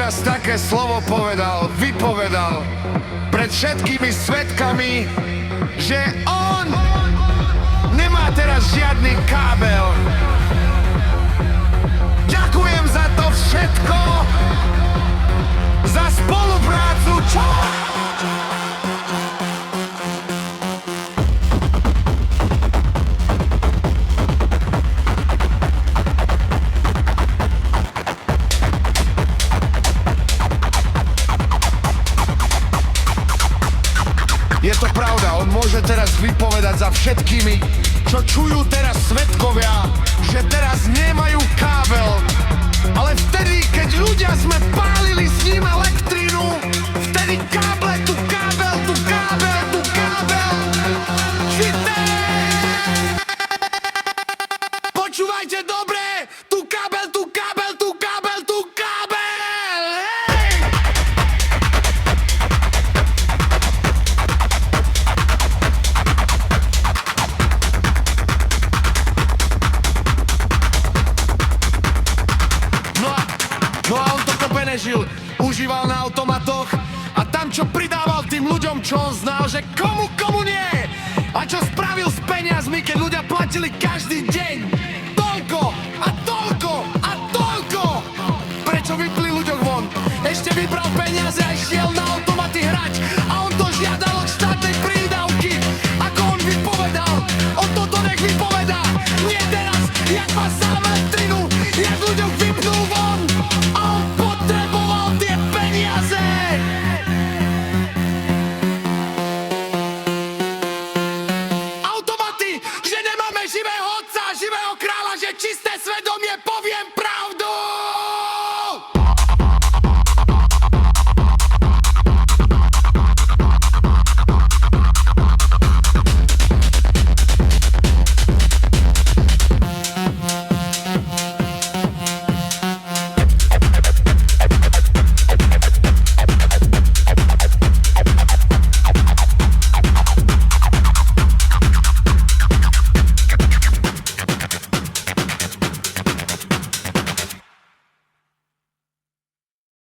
teraz také slovo povedal, vypovedal pred všetkými svedkami, že on nemá teraz žiadny kábel. Ďakujem za to všetko, za spoluprácu, čo? Je to pravda, on môže teraz vypovedať za všetkými, čo čujú teraz svedkovia, že teraz nemajú kábel. Ale vtedy, keď ľudia sme pálili s ním elektrínu, vtedy káble, tu kábel, tu kábel, tu kábel. Čité! Počúvajte dobre, tu kábel, tu kábel, tu kábel, tu kábel. Hej! No a on to kope nežil, užíval na automatoch a tam čo pridával tým ľuďom, čo on znal, že komu nie. A čo spravil s peniazmi, keď ľudia platili každý deň toľko a toľko a toľko. Prečo vypli ľuďom von? Ešte vybral peniaze a išiel na automaty hrať a on to žiadal od štátnej prídavky. Ako on vypovedal, on toto nech vypovedá. Nie teraz, jak má sám elektrinu, jak ľuďom vypnul von. A on potreboval tie peniaze. Automaty, že nemáme živého otca, živého kráľa, že čisté svedomie poviem